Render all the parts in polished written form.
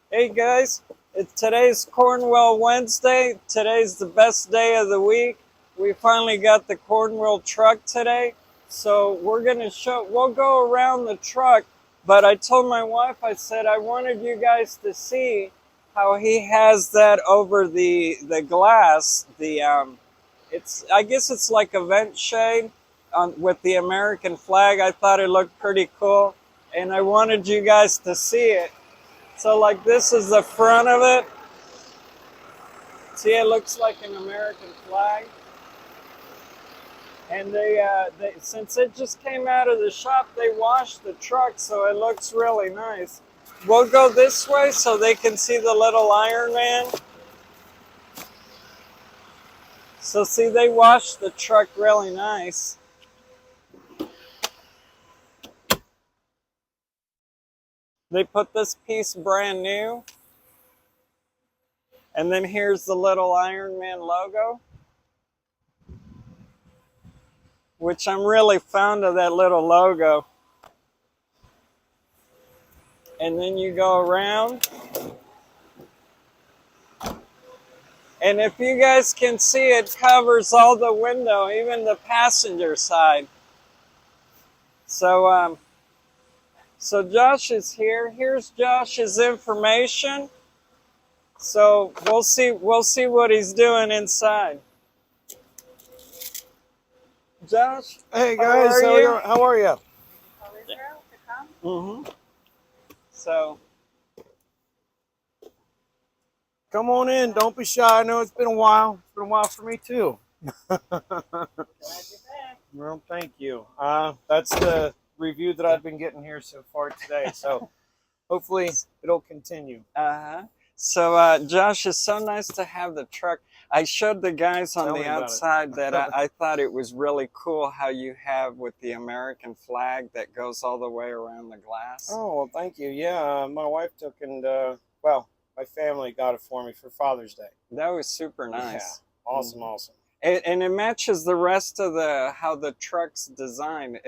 Hey guys, today's Cornwell Wednesday. Today's the best day of the week. We finally got the Cornwell truck today. So we'll go around the truck. But I told my wife, I said, I wanted you guys to see how he has that over the glass. I guess it's like a vent shade with the American flag. I thought it looked pretty cool. And I wanted you guys to see it. So like this is the front of it. See, it looks like an American flag. And they since it just came out of the shop, they washed the truck, so it looks really nice. We'll go this way so they can see the little Iron Man. So see, they washed the truck really nice. They put this piece brand new. And then here's the little Iron Man logo, which I'm really fond of that little logo. And then you go around. And if you guys can see, it covers all the window, even the passenger side. So Josh is here. Here's Josh's information. So we'll see what he's doing inside. Josh, Hey how guys, are you? how are you? Mm-hmm. So Come on in. Don't be shy. I know it's been a while. It's been a while for me too. Well, thank you. That's the review that I've been getting here so far today. So hopefully it'll continue. uh-huh. So Josh, it's so nice to have the truck. I showed the guys on Tell the me about it. outside that I thought it was really cool how you have with the American flag that goes all the way around the glass. Oh, well, thank you. Yeah, my wife took my family got it for me for Father's Day. That was super Yeah, nice. awesome, awesome. And it matches the rest of the how the truck's designed.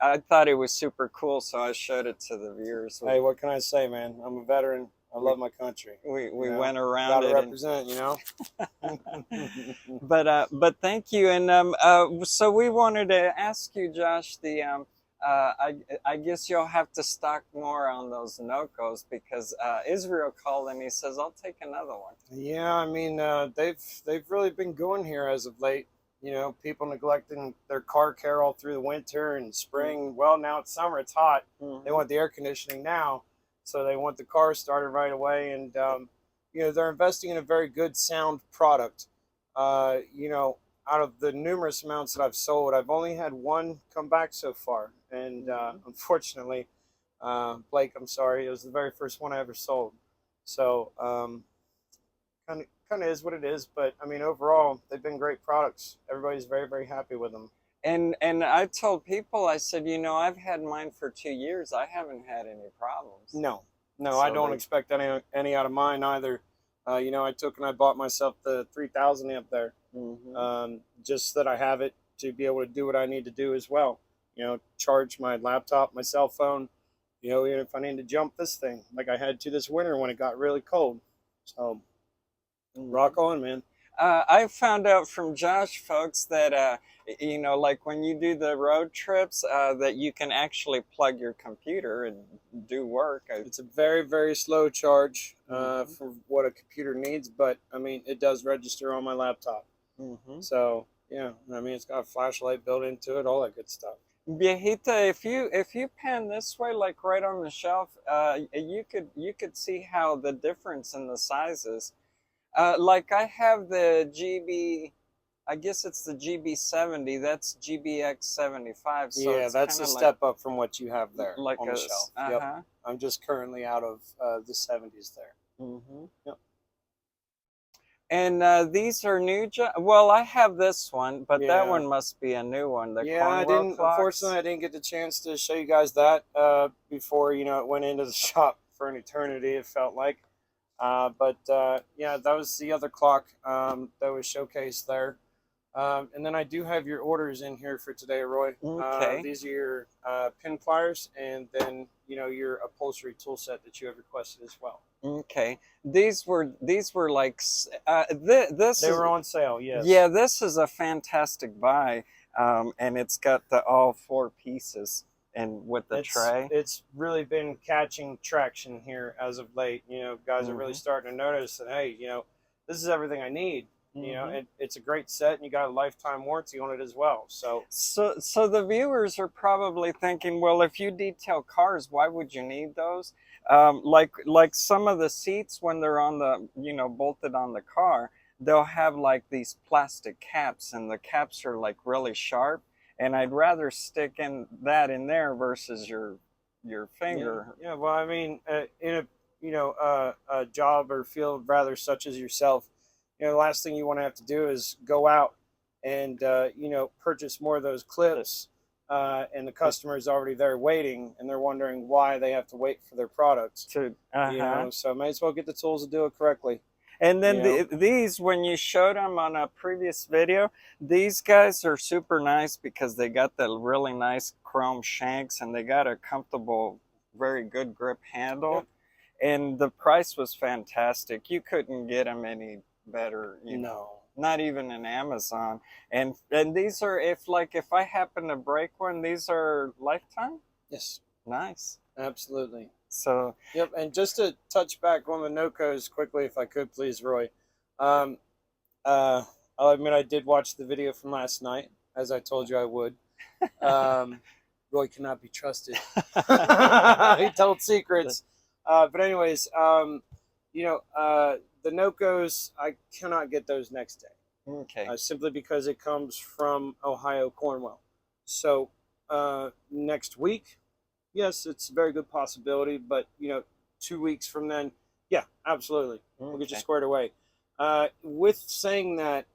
I thought it was super cool, so I showed it to the viewers. Hey, what can I say, man? I'm a veteran. I love my country. We You know, went around gotta it, represent. You know. but thank you. And so we wanted to ask you, Josh, I guess you'll have to stock more on those Nocos because Israel called and he says I'll take another one. Yeah, I mean, they've really been going here as of late. You know, people neglecting their car care all through the winter and spring. Well, now it's summer; it's hot. Mm-hmm. They want the air conditioning now, so they want the car started right away. And you know, they're investing in a very good sound product. You know, out of the numerous amounts that I've sold, I've only had one come back so far, and unfortunately, Blake, I'm sorry, it was the very first one I ever sold. So. Kind of is what it is, but I mean overall they've been great products. Everybody's very happy with them. And I told people, I said, I've had mine for 2 years. I haven't had any problems. No, So I don't expect any out of mine either. You know, I took and I bought myself the 3000 amp there, just so that I have it to be able to do what I need to do as well. You know, charge my laptop, my cell phone. You know, even if I need to jump this thing, like I had to this winter when it got really cold. So rock on, man. I found out from Josh, folks, that like when you do the road trips, that you can actually plug your computer and do work. It's a very slow charge for what a computer needs, but I mean it does register on my laptop. So yeah, I mean it's got a flashlight built into it, all that good stuff. Viejita, if you pan this way, like right on the shelf, you could see how the difference in the sizes. Like I have the GB, I guess it's the GB70. That's GBX75. So Yeah, it's that's a like, step up from what you have there like on the shelf. Yep. I'm just currently out of the 70s there. Yep. And these are new. Well, I have this one, but that Yeah. one must be a new one. The Yeah, I Cornwell didn't. clocks. Unfortunately, I didn't get the chance to show you guys that before it went into the shop for an eternity. It felt like. Yeah, that was the other clock that was showcased there. And then I do have your orders in here for today, Roy. Okay. These are your pin pliers, and then your upholstery tool set that you have requested as well. Okay. These were like this They is were on sale, yes. yeah, this is a fantastic buy. And it's got the all 4 pieces and with the tray. It's really been catching traction here as of late. Guys are really starting to notice that, hey, this is everything I need. It's a great set, and you got a lifetime warranty on it as well. So the viewers are probably thinking, well, if you detail cars, why would you need those? Like some of the seats when they're on the bolted on the car, they'll have like these plastic caps, and the caps are like really sharp. And I'd rather stick in there versus your finger. Yeah. Well, I mean, in a job or field rather such as yourself, the last thing you want to have to do is go out and purchase more of those clips, and the customer is already there waiting, and they're wondering why they have to wait for their products. So might as well get the tools to do it correctly. And then these, when you showed them on a previous video, these guys are super nice because they got the really nice chrome shanks, and they got a comfortable, very good grip handle. Yep. And the price was fantastic. You couldn't get them any better, not even in Amazon. And these are, if I happen to break one, these are lifetime? Yes. Nice. Absolutely. So yep. And just to touch back on the Nocos quickly, if I could please, Roy. I'll admit I did watch the video from last night, as I told you I would. Roy cannot be trusted. He told secrets. But anyways, the Nocos, I cannot get those next day. Okay. Simply because it comes from Ohio, Cornwell. So next week, yes, it's a very good possibility. But 2 weeks from then, yeah, absolutely, we'll get you squared away. With saying that,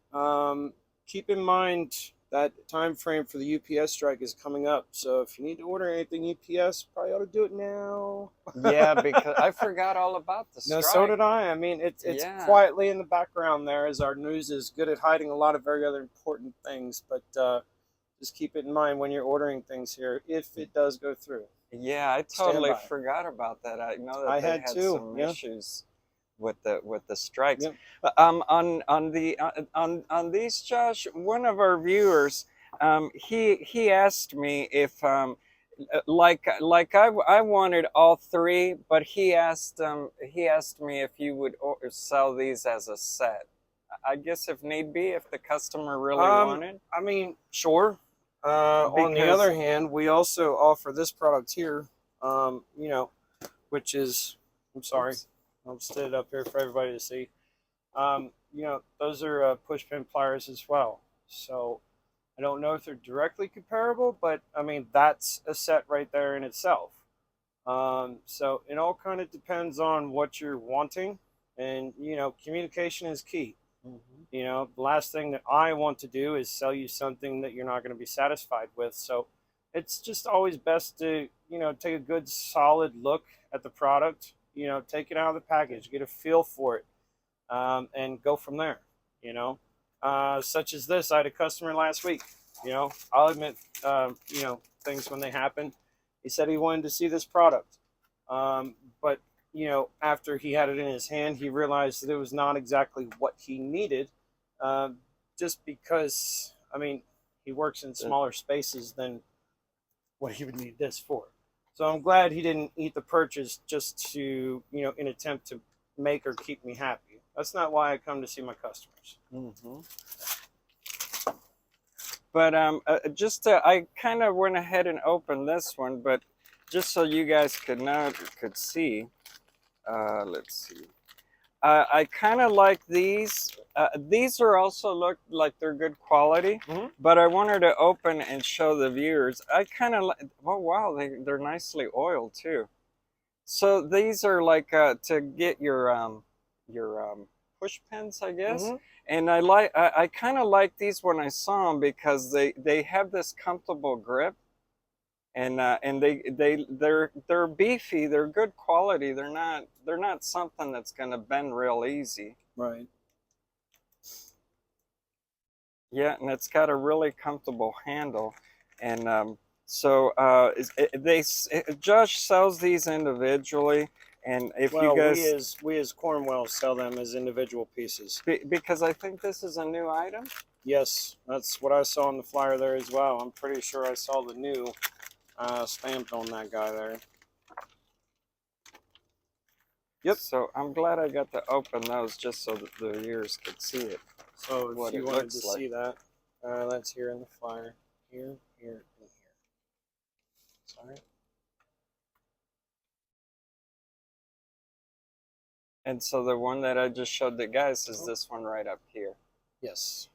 keep in mind that time frame for the UPS strike is coming up. So if you need to order anything UPS, probably ought to do it now. Yeah, because I forgot all about the strike. No, so did I. I mean, it's quietly in the background there, as our news is good at hiding a lot of very other important things. But just keep it in mind when you're ordering things here, if it does go through. Yeah, I totally forgot about that. I know that I they had too. some issues with the strikes. Yep. On these, Josh, one of our viewers, he asked me if like I wanted all 3, but he asked me if you would sell these as a set. I guess if need be, if the customer really wanted. I mean, sure. On the other hand, we also offer this product here, which is, I'm sorry. Oops. I'll stand it up here for everybody to see. Those are push pin pliers as well. So I don't know if they're directly comparable, but I mean, that's a set right there in itself. So it all kind of depends on what you're wanting, and communication is key. The last thing that I want to do is sell you something that you're not going to be satisfied with. So it's just always best to take a good solid look at the product. Take it out of the package, get a feel for it, and go from there. Such as this, I had a customer last week. I'll admit, things when they happen. He said he wanted to see this product, but after he had it in his hand, he realized that it was not exactly what he needed, just because, I mean, he works in smaller spaces than what he would need this for. So I'm glad he didn't eat the purchase just to, in attempt to make or keep me happy. That's not why I come to see my customers. But I kind of went ahead and opened this one, but just so you guys could see. Let's see. I kind of like these. These are also look like they're good quality, but I wanted to open and show the viewers. I kind of like. Oh wow, they're nicely oiled too. So these are like to get your push pins, I guess. And I kind of like these when I saw them because they have this comfortable grip. And they're beefy. They're good quality. They're not something that's going to bend real easy. Right. Yeah, and it's got a really comfortable handle. And Josh sells these individually. And if you Well, guys, we as Cornwell sell them as individual pieces. because I think this is a new item. Yes, that's what I saw on the flyer there as well. I'm pretty sure I saw the new stamped on that guy there. Yep. So I'm glad I got to open those just so that the viewers could see it. So if what you it wanted looks to like. see that, that's here in the flyer. Here, here, and here. Sorry. And so the one that I just showed the guys is this one right up here. Yes.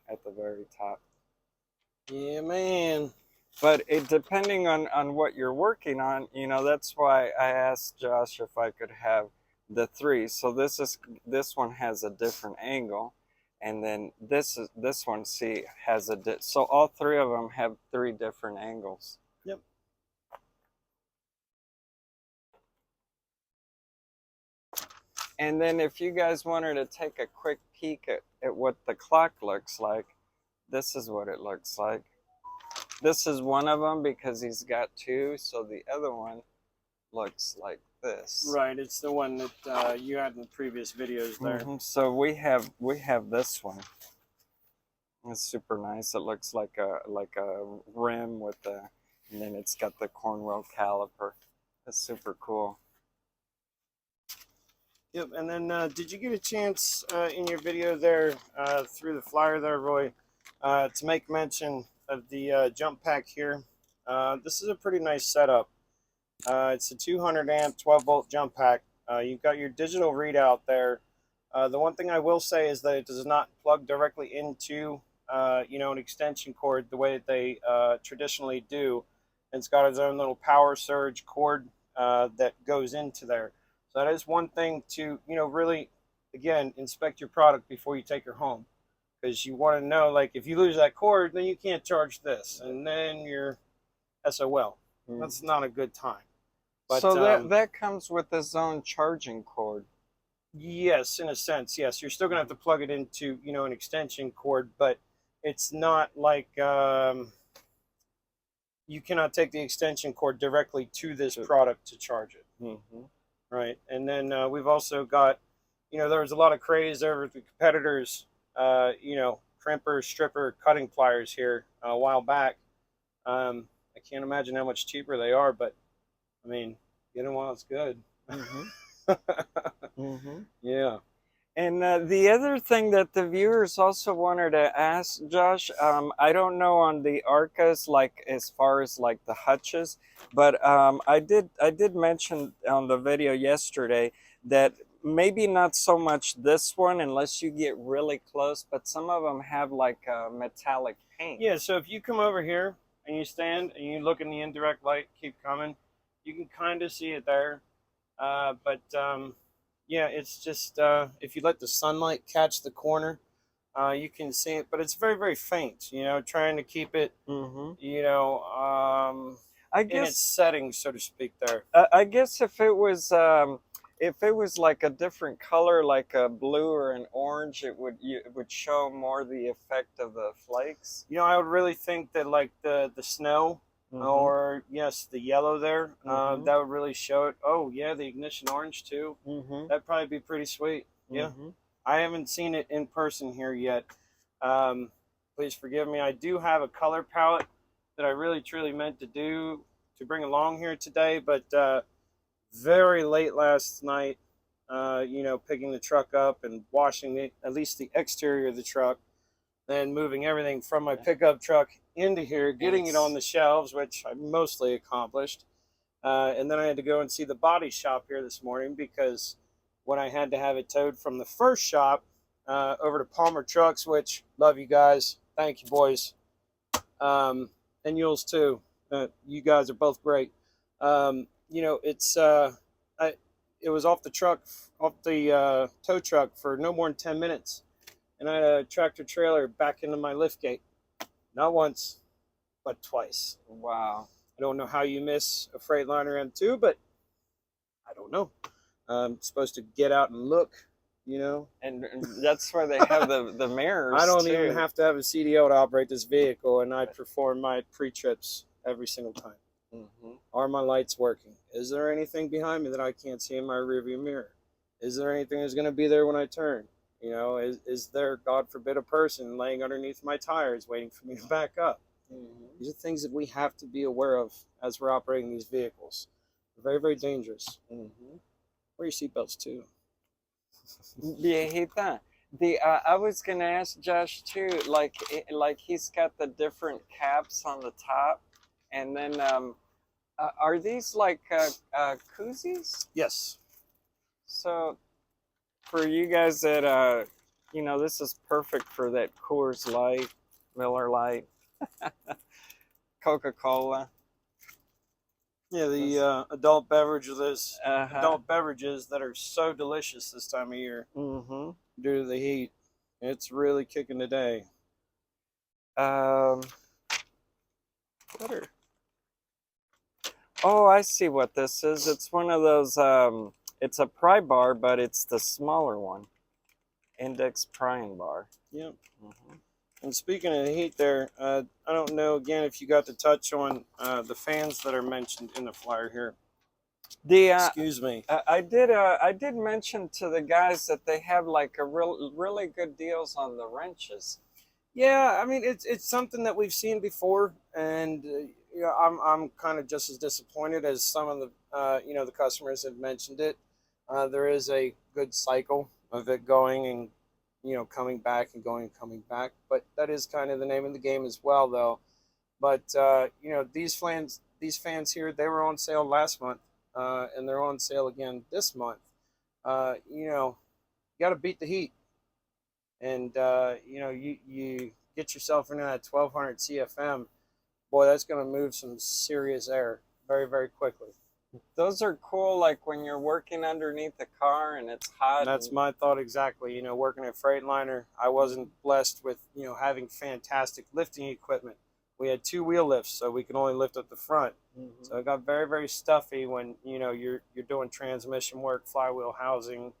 At the very top. Yeah, man. But it depending on what you're working on, you know, that's why I asked Josh if I could have the three. So this one has a different angle, and then this one, see, has so all three of them have three different angles. Yep. And then if you guys wanted to take a quick peek at what the clock looks like, this is what it looks like. This is one of them because he's got two, so the other one looks like this. Right, it's the one that you had in the previous videos there. So we have this one. It's super nice. It looks like a rim with and then it's got the Cornwell caliper. That's super cool. Yep, and then did you get a chance in your video there, through the flyer there, Roy, to make mention of the jump pack here? This is a pretty nice setup. It's a 200 amp 12 volt jump pack. You've got your digital readout there. The one thing I will say is that it does not plug directly into you know, an extension cord the way that they traditionally do. It's got its own little power surge cord that goes into there. So that is one thing to, you know, really, again, inspect your product before you take her home, because you want to know, like, if you lose that cord, then you can't charge this, and then you're SOL. That's not a good time. But, so that comes with its own charging cord. Yes, in a sense, yes. You're still gonna have to plug it into, you know, an extension cord, but it's not like you cannot take the extension cord directly to this product to charge it. Right, and then we've also got, you know, there was a lot of craze over the competitors, you know, crimper, stripper, cutting pliers here a while back. I can't imagine how much cheaper they are, but I mean, get them while it's good. Yeah. And the other thing that the viewers also wanted to ask, Josh, I don't know on the Arcas, like as far as like the hutches, but I did mention on the video yesterday that maybe not so much this one unless you get really close, but some of them have like metallic paint. Yeah, so if you come over here and you stand and you look in the indirect light, keep coming, you can kind of see it there. Yeah, it's just if you let the sunlight catch the corner, you can see it, but it's very, very faint, you know, trying to keep it, you know, I guess, in its setting, so to speak there. I guess if it was like a different color, like a blue or an orange, it would show more the effect of the flakes. You know, I would really think that like the snow, or yes, the yellow there, that would really show it. Oh yeah, the ignition orange too. That'd probably be pretty sweet. Yeah, I haven't seen it in person here yet. Please forgive me. I do have a color palette that I really truly meant to bring along here today, but very late last night, you know, picking the truck up and washing it, at least the exterior of the truck, then moving everything from my pickup truck into here, getting it on the shelves, which I mostly accomplished. And then I had to go and see the body shop here this morning, because when I had to have it towed from the first shop over to Palmer Trucks, which love you guys. Thank you, boys. And Yules too. You guys are both great. You know, it was off the tow truck for no more than 10 minutes. And I had a tractor trailer back into my lift gate. Not once, but twice. Wow. I don't know how you miss a Freightliner M2, but I don't know. I'm supposed to get out and look you know. And that's why they have the mirrors I don't too. even have to have a CDL to operate this vehicle, and I perform my pre-trips every single time. Are my lights working? Is there anything behind me that I can't see in my rearview mirror? Is there anything that's going to be there when I turn? You know, is there, God forbid, a person laying underneath my tires waiting for me to back up? These are things that we have to be aware of as we're operating these vehicles. They're very, very dangerous. Wear your seatbelts too. Viejita, I was gonna ask Josh too. Like he's got the different caps on the top, and then are these like koozies? Yes. So for you guys that you know, this is perfect for that Coors Light, Miller Lite, Coca-Cola. Yeah, the adult beverages, Uh-huh. adult beverages that are so delicious this time of year due to the heat. It's really kicking today. What are? Oh, I see what this is. It's one of those. It's a pry bar, but it's the smaller one. Index prying bar. Yep. And speaking of the heat there, I don't know, again, if you got to touch on the fans that are mentioned in the flyer here. Excuse me. I did mention to the guys that they have like really good deals on the wrenches. Yeah, I mean, it's something that we've seen before, and you know, I'm kind of just as disappointed as some of the you know, the customers have mentioned it. There is a good cycle of it going and, you know, coming back and going and coming back, but that is kind of the name of the game as well, though. But you know, these fans here, they were on sale last month, and they're on sale again this month. You know, you got to beat the heat, and you know, you get yourself into that 1200 CFM, boy, that's going to move some serious air very, very quickly. Those are cool, like when you're working underneath the car and it's hot. That's my thought exactly. You know, working at Freightliner, I wasn't blessed with, you know, having fantastic lifting equipment. We had 2 wheel lifts, so we could only lift up the front. So it got very, very stuffy when, you know, you're doing transmission work, flywheel housing,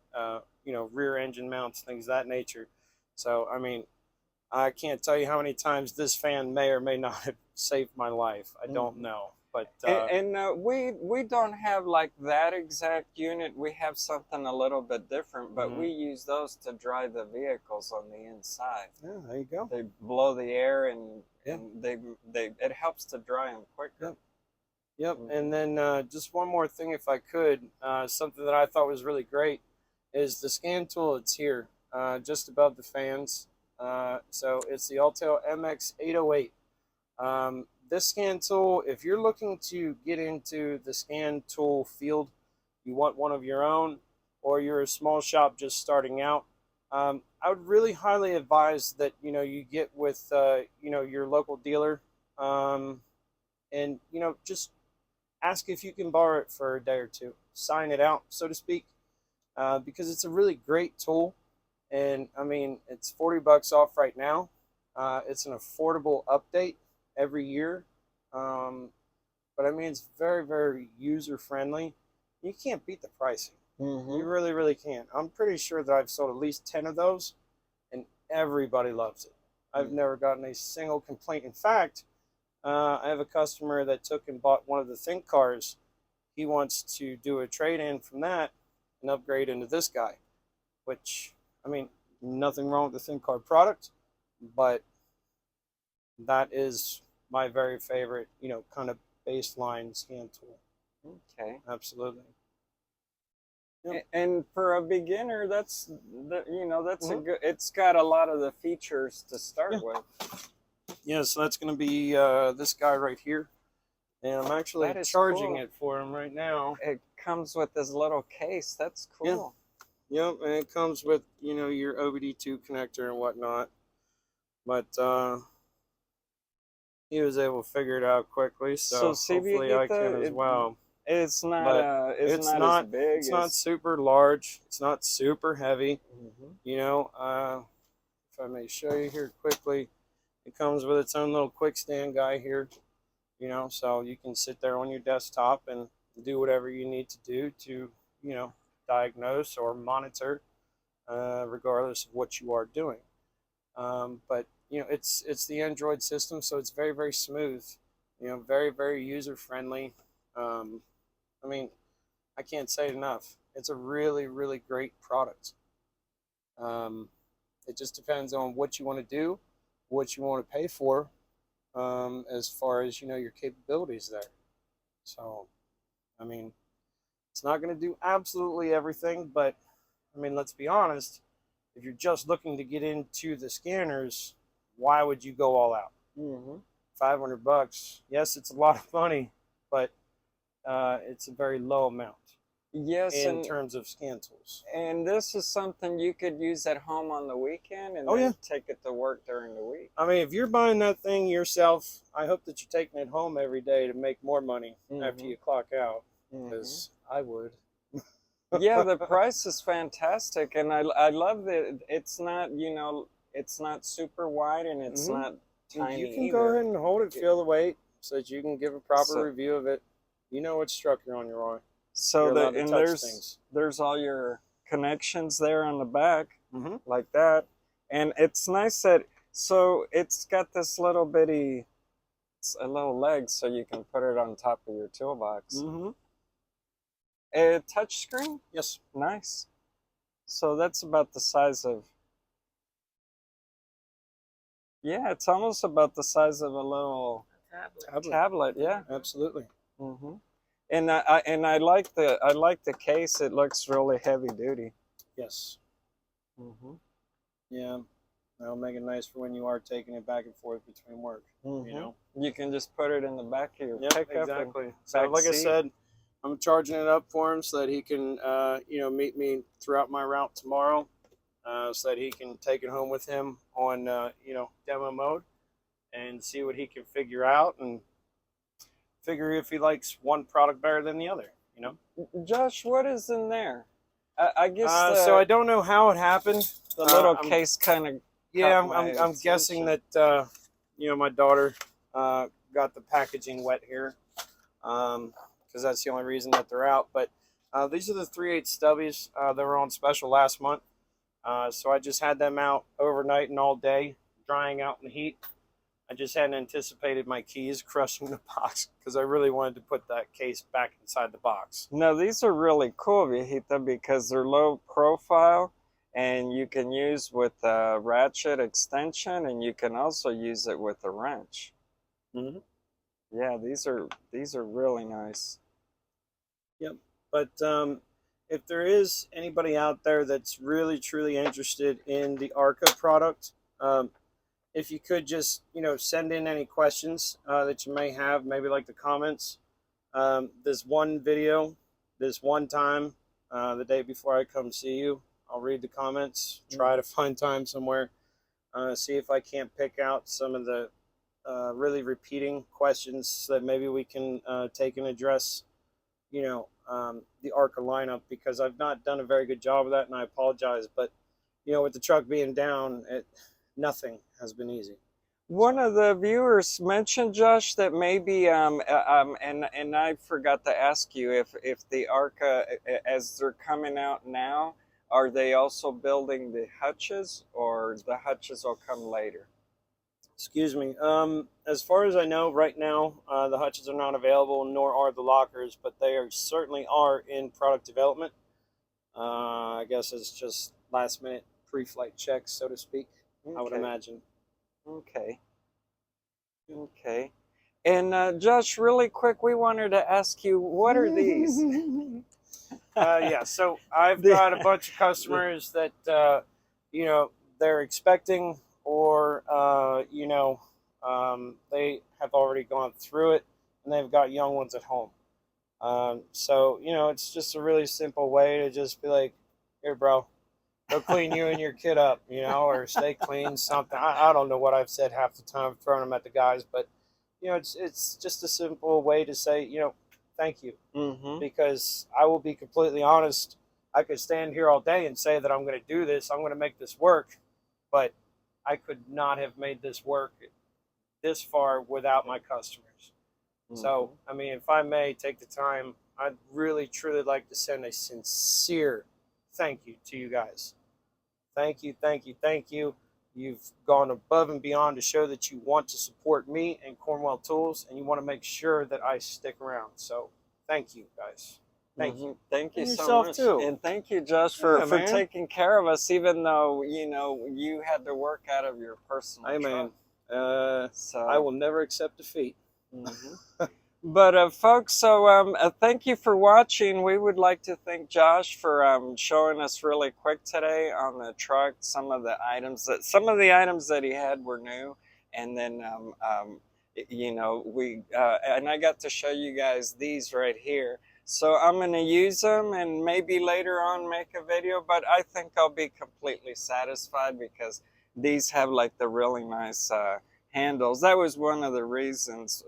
you know, rear engine mounts, things of that nature. So I mean, I can't tell you how many times this fan may or may not have saved my life. I don't know. But we don't have like that exact unit. We have something a little bit different, but we use those to dry the vehicles on the inside. Yeah, there you go. They blow the air and they it helps to dry them quicker. Yep. And then just one more thing, if I could, something that I thought was really great is the scan tool. It's here, just above the fans. So it's the Altel MX808. This scan tool, if you're looking to get into the scan tool field, you want one of your own, or you're a small shop just starting out, I would really highly advise that, you know, you get with you know, your local dealer, and, you know, just ask if you can borrow it for a day or two, sign it out, so to speak, because it's a really great tool. And I mean, it's $40 off right now. It's an affordable update every year, but I mean, it's very, very user friendly. You can't beat the pricing. You really, really can't. I'm pretty sure that I've sold at least 10 of those, and everybody loves it. I've never gotten a single complaint. In fact, I have a customer that took and bought one of the Think cars. He wants to do a trade-in from that and upgrade into this guy, which, I mean, nothing wrong with the Think car product, but that is my very favorite, you know, kind of baseline scan tool. Okay. Absolutely. Yep. And for a beginner, that's you know, that's a good. It's got a lot of the features to start with. Yeah, so that's going to be this guy right here, and I'm actually charging it for him right now. It comes with this little case. That's cool. Yep, and it comes with, you know, your OBD2 connector and whatnot. But he was able to figure it out quickly, so hopefully I can as well. It's not. It's not as big. It's not super large. It's not super heavy. You know, if I may show you here quickly, it comes with its own little quick stand guy here. You know, so you can sit there on your desktop and do whatever you need to do to, you know, diagnose or monitor regardless of what you are doing. But you know, it's the Android system, so it's very, very smooth. You know, very, very user friendly. I mean, I can't say it enough. It's a really, really great product. It just depends on what you want to do, what you want to pay for, as far as, you know, your capabilities there. So, I mean, it's not going to do absolutely everything, but I mean, let's be honest. If you're just looking to get into the scanners, why would you go all out? 500 bucks. Yes, it's a lot of money, but it's a very low amount. Yes, in terms of scan tools. And this is something you could use at home on the weekend and then take it to work during the week. I mean, if you're buying that thing yourself, I hope that you're taking it home every day to make more money after you clock out, because I would. Yeah, the price is fantastic, and I love that it's not, you know, it's not super wide and it's not tiny. You can go ahead and hold it, feel the weight, so that you can give a proper review of it. You know what struck you on your eye. So that, and there's all your connections there on the back, like that, and it's nice that, so it's got this little bitty, it's a little leg, so you can put it on top of your toolbox. A touch screen? Yes. Nice. So that's about the size of, yeah, it's almost about the size of a little tablet. Yeah, absolutely. And I like the case. It looks really heavy duty. Yes. Yeah, that'll make it nice for when you are taking it back and forth between work. You know, you can just put it in the back of your pickup. Exactly. So, like I said, I'm charging it up for him so that he can, you know, meet me throughout my route tomorrow, so that he can take it home with him on, you know, demo mode, and see what he can figure out and figure if he likes one product better than the other, you know. Josh, what is in there? I guess so I don't know how it happened. The little case kind of. Yeah, I'm guessing that you know, my daughter got the packaging wet here, because that's the only reason that they're out. But these are the 3/8 stubbies that were on special last month. So I just had them out overnight and all day, drying out in the heat. I just hadn't anticipated my keys crushing the box, because I really wanted to put that case back inside the box. No, these are really cool, Viejita, because they're low profile, and you can use with a ratchet extension, and you can also use it with a wrench. Yeah, these are really nice. Yep. But if there is anybody out there that's really truly interested in the Arca product, if you could just, you know, send in any questions that you may have, maybe like the comments. This one video, this one time, the day before I come see you, I'll read the comments, try to find time somewhere, see if I can't pick out some of the really repeating questions so that maybe we can take and address, you know, the Arca lineup, because I've not done a very good job of that, and I apologize. But, you know, with the truck being down, nothing has been easy. One of the viewers mentioned, Josh, that maybe and I forgot to ask you if the Arca, as they're coming out now, are they also building the hutches, or the hutches will come later? Excuse me. As far as I know, right now, the hutches are not available, nor are the lockers, but they certainly are in product development. I guess it's just last minute pre-flight checks, so to speak. I would imagine. Okay. And Josh, really quick, we wanted to ask you, what are these? Yeah, so I've got a bunch of customers that, you know, they're expecting, or, you know, they have already gone through it, and they've got young ones at home. So, you know, it's just a really simple way to just be like, here, bro, go clean you and your kid up, you know, or stay clean, something. I don't know what I've said half the time, throwing them at the guys, but, you know, it's just a simple way to say, you know, thank you. Because I will be completely honest, I could stand here all day and say that I'm going to do this, I'm going to make this work, but I could not have made this work this far without my customers. So, I mean, if I may take the time, I'd really, truly like to send a sincere thank you to you guys. Thank you, thank you, thank you. You've gone above and beyond to show that you want to support me and Cornwell Tools, and you want to make sure that I stick around. So thank you, guys. Thank you. Thank you And so yourself much. too. And thank you, Josh, for, Yeah, for man. taking care of us, even though, you know, you had to work out of your personal Hey, truck. man. So I will never accept defeat. But folks, so thank you for watching. We would like to thank Josh for showing us really quick today on the truck some of the items that he had were new, and then you know, and I got to show you guys these right here. So I'm going to use them and maybe later on make a video, but I think I'll be completely satisfied because these have like the really nice handles. That was one of the reasons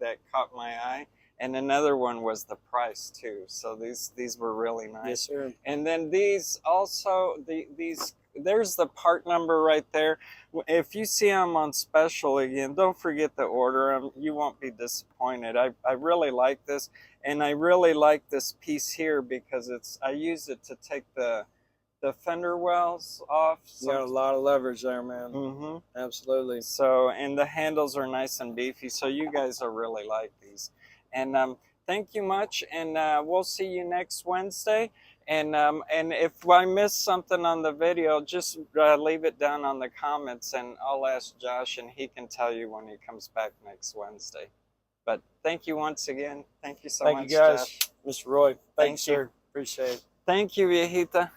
that caught my eye, and another one was the price too. So these were really nice. Yes, sir. And then these also, these, there's the part number right there. If you see them on special again, don't forget to order them. You won't be disappointed. I really like this, and I really like this piece here because I use it to take the fender wells off. You got a lot of leverage there, man. Mm-hmm. Absolutely. So, and the handles are nice and beefy, so you guys will really like these. And thank you much, and we'll see you next Wednesday. And if I missed something on the video, just leave it down on the comments, and I'll ask Josh, and he can tell you when he comes back next Wednesday. But thank you once again. Thank you so much, Thank you, guys. Josh. Mr. Roy, thank you, Thank you. sir. Appreciate it. Thank you, viejita.